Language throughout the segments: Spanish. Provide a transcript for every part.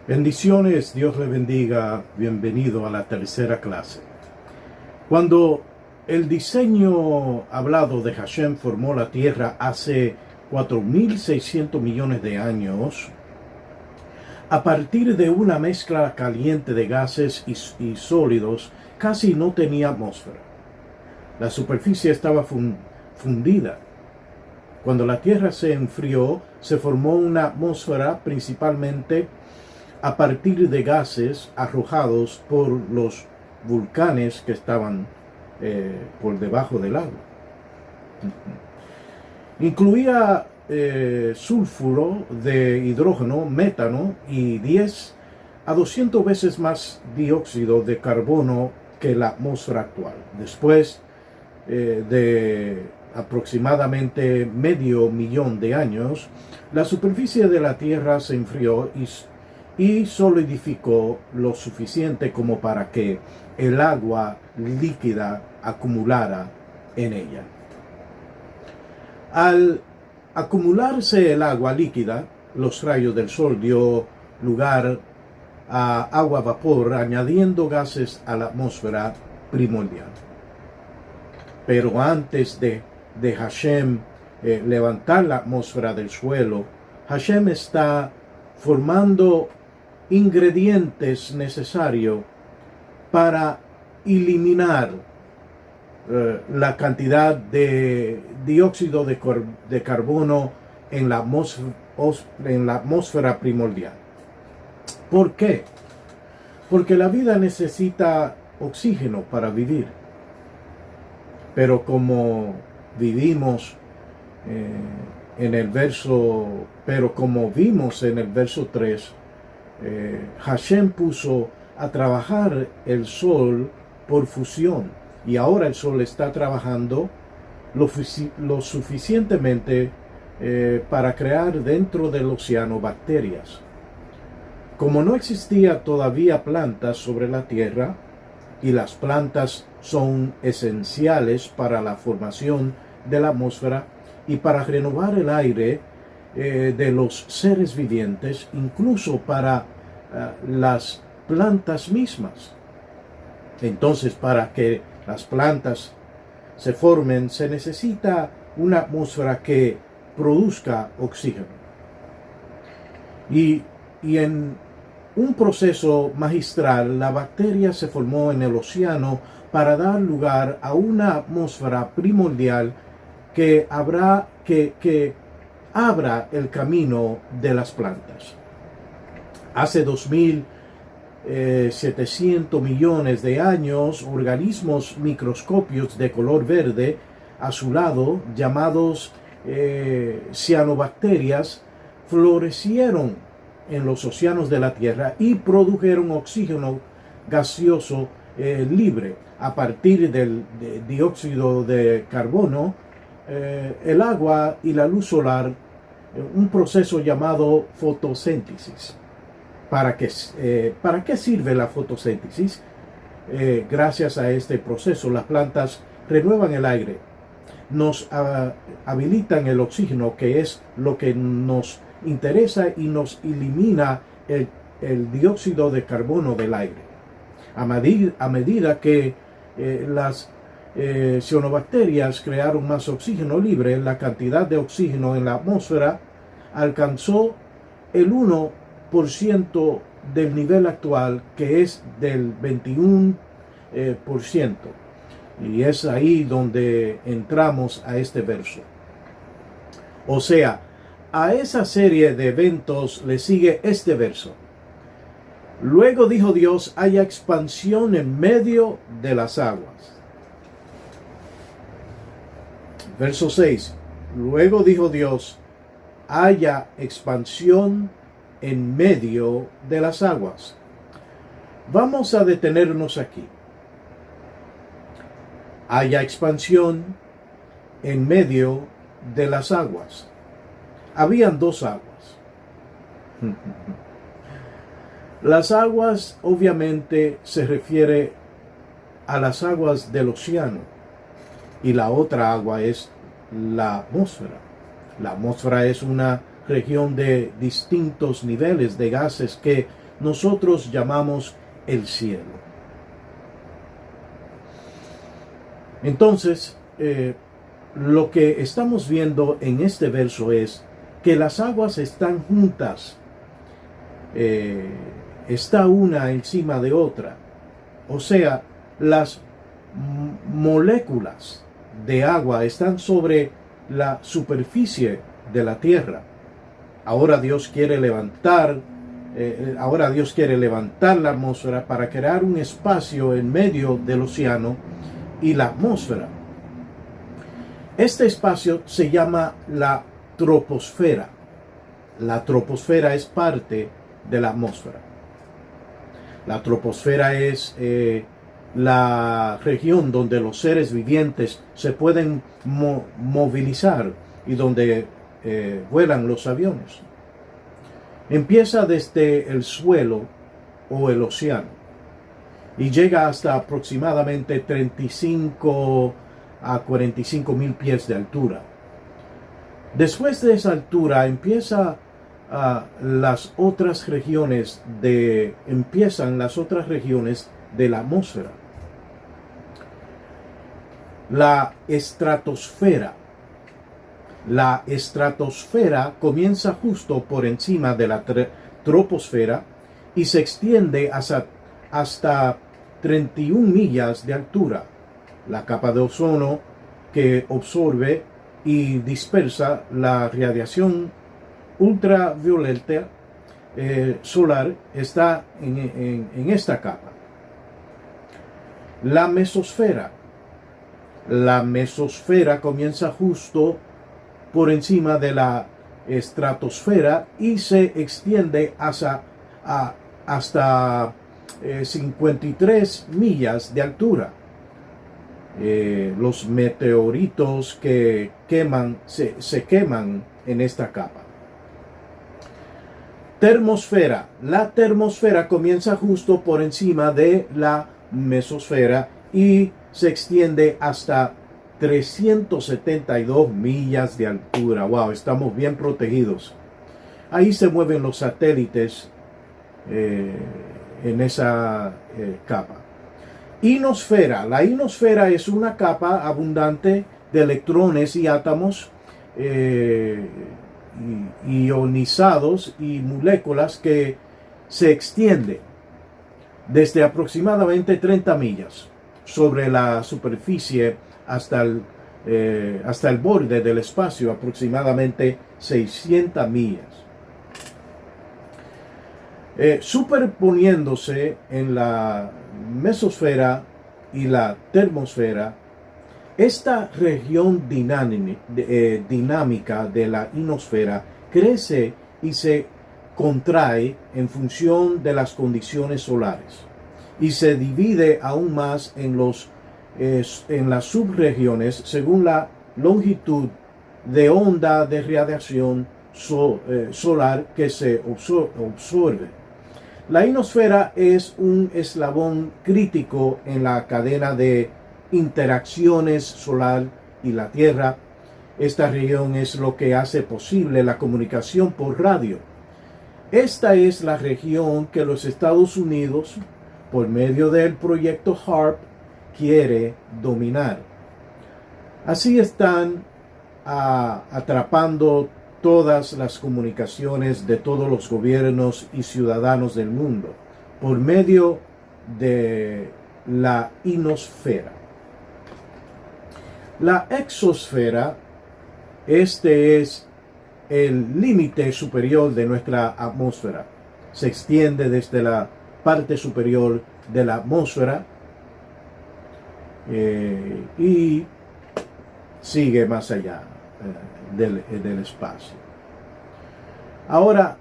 Bendiciones, Dios le bendiga, bienvenido a la tercera clase. Cuando el diseño hablado de Hashem formó la tierra hace 4.600 millones de años, a partir de una mezcla caliente de gases y sólidos, casi no tenía atmósfera. La superficie estaba fundida. Cuando la tierra se enfrió, se formó una atmósfera principalmente a partir de gases arrojados por los volcanes que estaban por debajo del agua. Incluía sulfuro de hidrógeno, metano y 10 a 200 veces más dióxido de carbono que la atmósfera actual. Después de aproximadamente medio millón de años, la superficie de la Tierra se enfrió y solidificó lo suficiente como para que el agua líquida acumulara en ella. Al acumularse el agua líquida, los rayos del sol dio lugar a agua vapor, añadiendo gases a la atmósfera primordial. Pero antes de Hashem levantar la atmósfera del suelo, Hashem está formando ingredientes necesarios para eliminar la cantidad de dióxido de carbono en la atmósfera primordial. ¿Por qué? Porque la vida necesita oxígeno para vivir. Pero como vimos en el verso 3, Hashem puso a trabajar el sol por fusión, y ahora el sol está trabajando lo suficientemente para crear dentro del océano bacterias. Como no existía todavía plantas sobre la tierra, y las plantas son esenciales para la formación de la atmósfera y para renovar el aire de los seres vivientes, incluso para las plantas mismas. Entonces, para que las plantas se formen, se necesita una atmósfera que produzca oxígeno. Y en un proceso magistral, la bacteria se formó en el océano para dar lugar a una atmósfera primordial que abra el camino de las plantas. Hace 2.700 millones de años, organismos microscopios de color verde azulado, llamados cianobacterias, florecieron en los océanos de la Tierra y produjeron oxígeno gaseoso libre a partir del dióxido de carbono, el agua y la luz solar, un proceso llamado fotosíntesis. ¿Para qué sirve la fotosíntesis? Gracias a este proceso, las plantas renuevan el aire, nos habilitan el oxígeno, que es lo que nos interesa, y nos elimina el dióxido de carbono del aire. A medida que las cianobacterias crearon más oxígeno libre, la cantidad de oxígeno en la atmósfera alcanzó el 1% del nivel actual, que es del 21%. Y es ahí donde entramos a este verso. O sea, a esa serie de eventos le sigue este verso. Luego dijo Dios, haya expansión en medio de las aguas. Verso 6. Luego dijo Dios, haya expansión en medio de las aguas. Vamos a detenernos aquí. Haya expansión en medio de las aguas. Habían dos aguas. Las aguas obviamente se refiere a las aguas del océano, y la otra agua es la atmósfera. La atmósfera es una región de distintos niveles de gases que nosotros llamamos el cielo. Entonces, lo que estamos viendo en este verso es que las aguas están juntas, está una encima de otra. O sea, las moléculas de agua están sobre la superficie de la tierra. Ahora Dios quiere levantar la atmósfera para crear un espacio en medio del océano y la atmósfera. Este espacio se llama la troposfera. La troposfera es parte de la atmósfera. La troposfera es la región donde los seres vivientes se pueden movilizar y donde vuelan los aviones. Empieza desde el suelo o el océano y llega hasta aproximadamente 35 a 45 mil pies de altura. Después de esa altura empiezan las otras regiones de la atmósfera. La estratosfera. La estratosfera comienza justo por encima de la troposfera y se extiende hasta 31 millas de altura. La capa de ozono que absorbe y dispersa la radiación ultravioleta solar está en esta capa. La mesosfera. La mesosfera comienza justo por encima de la estratosfera y se extiende hasta 53 millas de altura. Los meteoritos que se queman en esta capa. Termosfera. La termosfera comienza justo por encima de la mesosfera y se extiende hasta 372 millas de altura. Wow, estamos bien protegidos. Ahí se mueven los satélites en esa capa. Ionosfera. La ionosfera es una capa abundante de electrones y átomos ionizados y moléculas que se extiende desde aproximadamente 30 millas sobre la superficie hasta el borde del espacio, aproximadamente 600 millas. Superponiéndose en la mesosfera y la termosfera, esta región dinámica de la ionosfera crece y se contrae en función de las condiciones solares y se divide aún más en las subregiones según la longitud de onda de radiación solar que se absorbe. La ionosfera es un eslabón crítico en la cadena de interacciones solar y la Tierra. Esta región es lo que hace posible la comunicación por radio. Esta es la región que los Estados Unidos, por medio del proyecto HAARP, quiere dominar. Así están atrapando todas las comunicaciones de todos los gobiernos y ciudadanos del mundo por medio de la ionosfera. La exosfera, este es el límite superior de nuestra atmósfera. Se extiende desde la parte superior de la atmósfera y sigue más allá del espacio. Ahora,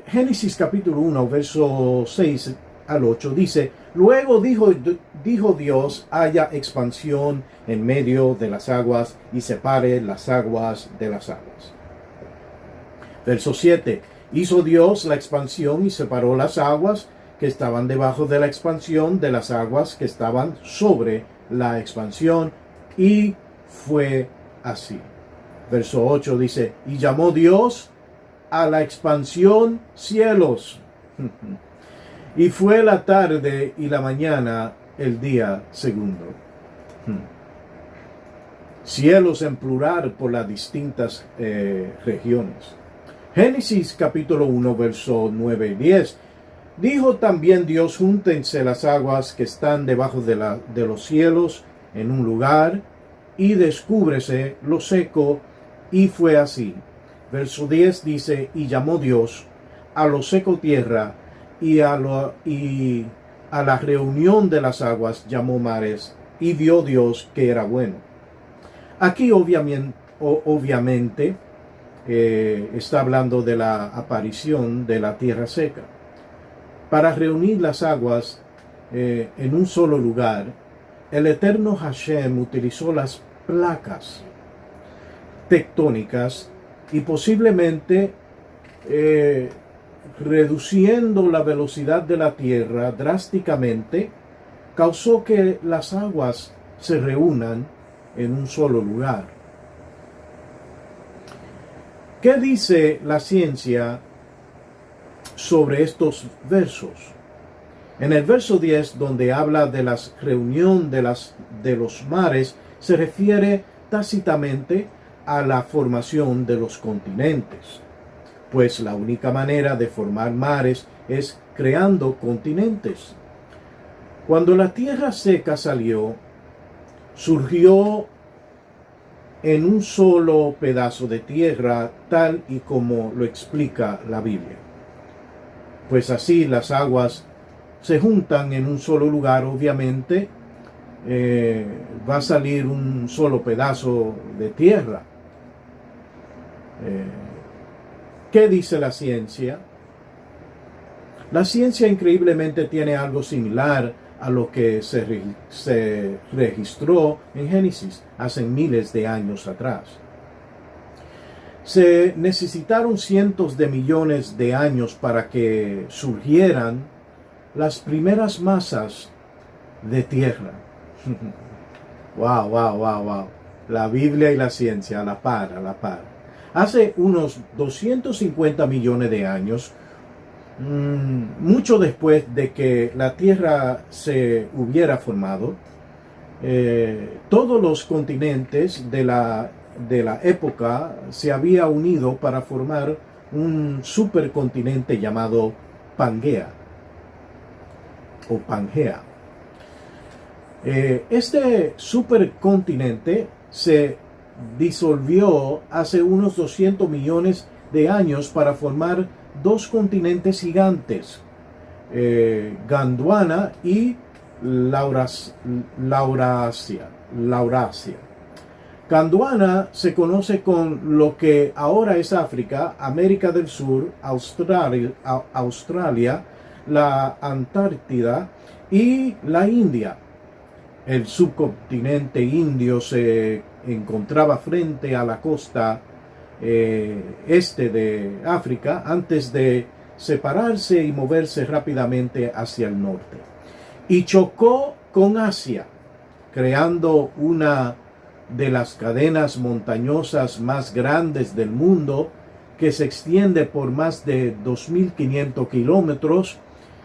Génesis capítulo 1, verso 6 al 8 dice: luego dijo Dios, haya expansión en medio de las aguas y separe las aguas de las aguas. Verso 7, hizo Dios la expansión y separó las aguas que estaban debajo de la expansión de las aguas que estaban sobre la expansión, y fue así. Verso 8 dice: y llamó Dios a la expansión cielos. Y fue la tarde y la mañana el día segundo. Cielos en plural por las distintas regiones. Génesis capítulo 1, verso 9 y 10. Dijo también Dios: júntense las aguas que están debajo de los cielos en un lugar, y descúbrese lo seco, y fue así. Verso 10 dice: y llamó Dios a lo seco tierra, y a la reunión de las aguas llamó mares, y vio Dios que era bueno. Aquí obviamente está hablando de la aparición de la tierra seca. Para reunir las aguas en un solo lugar, el eterno Hashem utilizó las placas tectónicas y posiblemente reduciendo la velocidad de la tierra drásticamente, causó que las aguas se reúnan en un solo lugar. ¿Qué dice la ciencia sobre estos versos? En el verso 10, donde habla de la reunión de los mares, se refiere tácitamente a la formación de los continentes, pues la única manera de formar mares es creando continentes. Cuando la tierra seca salió, surgió en un solo pedazo de tierra, tal y como lo explica la Biblia. Pues así las aguas se juntan en un solo lugar, obviamente va a salir un solo pedazo de tierra. ¿Qué dice la ciencia? La ciencia increíblemente tiene algo similar a lo que se registró en Génesis hace miles de años atrás. Se necesitaron cientos de millones de años para que surgieran las primeras masas de tierra. Wow. La Biblia y la ciencia a la par. Hace unos 250 millones de años, mucho después de que la Tierra se hubiera formado, todos los continentes de la época se había unido para formar un supercontinente llamado Pangea o Pangea. Este supercontinente se disolvió hace unos 200 millones de años para formar dos continentes gigantes, Gondwana y Laurasia. Gondwana se conoce con lo que ahora es África, América del Sur, Australia, la Antártida y la India. El subcontinente indio se encontraba frente a la costa este de África antes de separarse y moverse rápidamente hacia el norte. Y chocó con Asia, creando una de las cadenas montañosas más grandes del mundo, que se extiende por más de 2.500 kilómetros.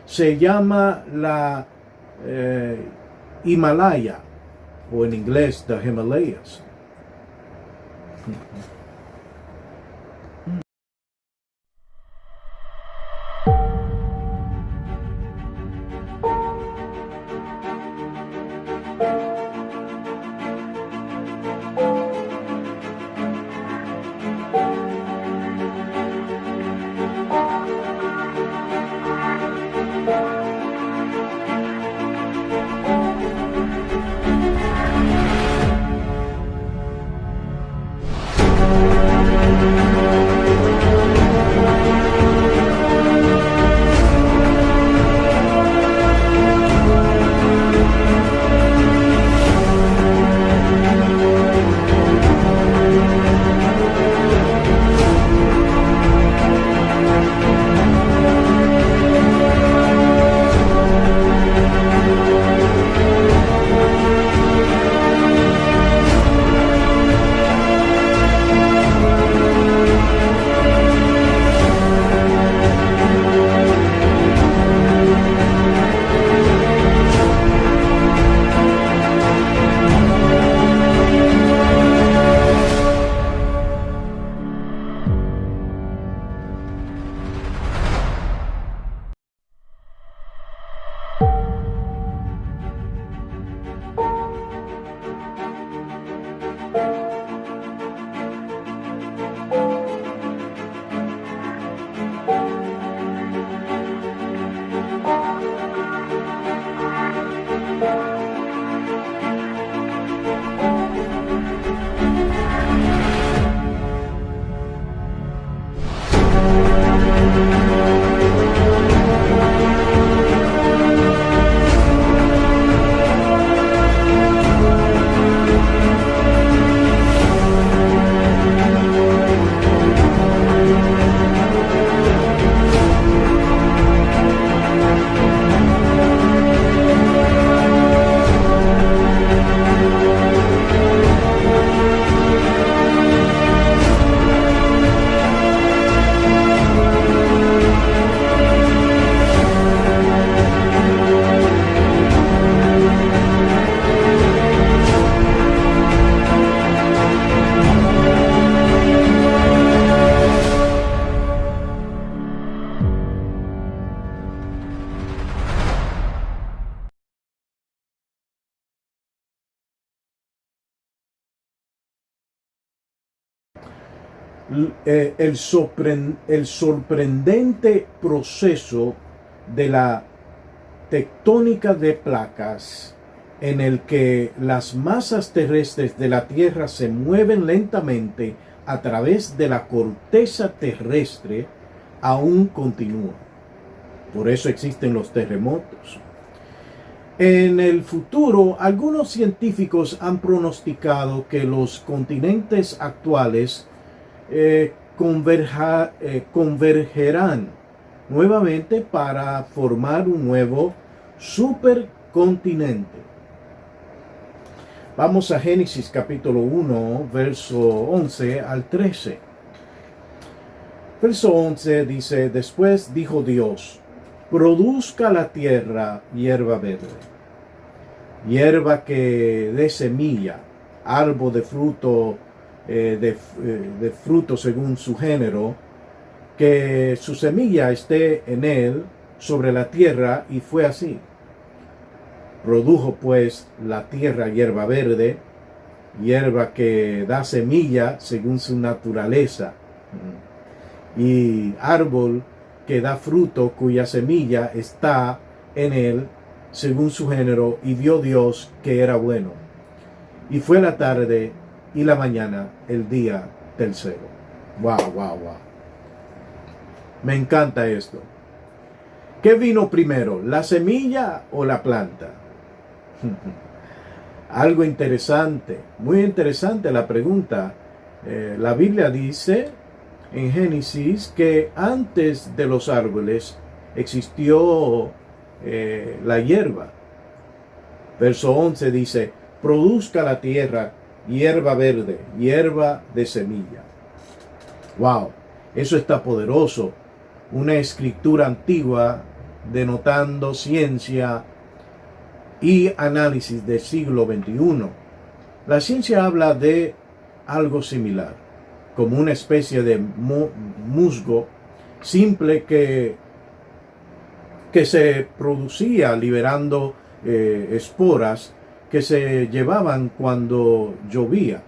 Se llama la Himalaya, o en inglés, the Himalayas. el sorprendente proceso de la tectónica de placas en el que las masas terrestres de la Tierra se mueven lentamente a través de la corteza terrestre aún continúa. Por eso existen los terremotos. En el futuro, algunos científicos han pronosticado que los continentes actuales convergerán nuevamente para formar un nuevo supercontinente. Vamos a Génesis capítulo 1, verso 11 al 13. Verso 11 dice: después dijo Dios, produzca la tierra hierba verde, hierba que dé semilla, árbol de fruto, de fruto según su género, que su semilla esté en él sobre la tierra, y fue así. Produjo pues la tierra hierba verde, hierba que da semilla según su naturaleza, y árbol que da fruto cuya semilla está en él según su género, y vio Dios que era bueno. Y fue la tarde y la mañana el día tercero. Wow. Me encanta esto. ¿Qué vino primero, la semilla o la planta? Algo interesante, muy interesante la pregunta. La Biblia dice en Génesis que antes de los árboles existió la hierba. Verso 11 dice: produzca la tierra hierba verde, hierba de semilla. Wow, eso está poderoso. Una escritura antigua denotando ciencia y análisis del siglo XXI. La ciencia habla de algo similar, como una especie de musgo simple que se producía liberando esporas que se llevaban cuando llovía,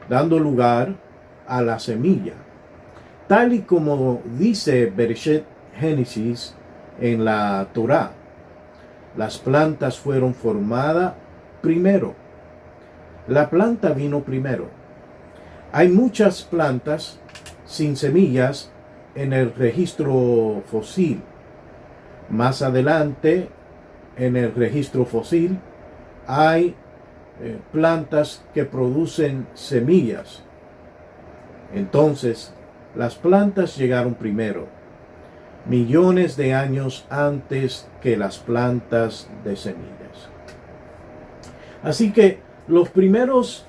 dando lugar a la semilla. Tal y como dice Bereshit Génesis en la Torá, las plantas fueron formadas primero. La planta vino primero. Hay muchas plantas sin semillas en el registro fósil. Más adelante, en el registro fósil, hay plantas que producen semillas. Entonces, las plantas llegaron primero, millones de años antes que las plantas de semillas. Así que los primeros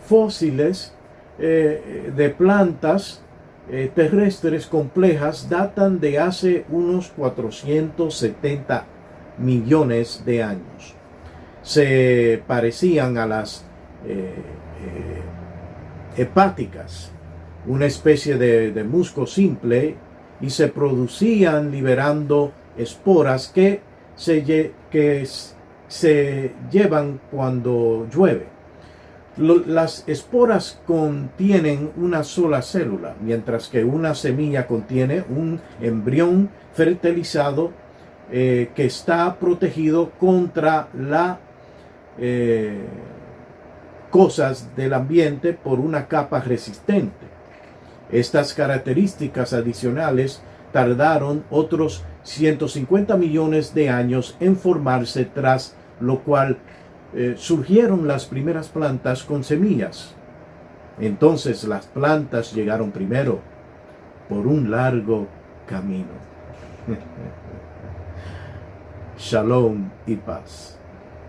fósiles de plantas terrestres complejas datan de hace unos 470 millones de años. Se parecían a las hepáticas, una especie de musgo simple, y se producían liberando esporas que se llevan cuando llueve. Las esporas contienen una sola célula, mientras que una semilla contiene un embrión fertilizado que está protegido contra las cosas del ambiente por una capa resistente. Estas características adicionales tardaron otros 150 millones de años en formarse, tras lo cual surgieron las primeras plantas con semillas. Entonces las plantas llegaron primero por un largo camino. Shalom y paz.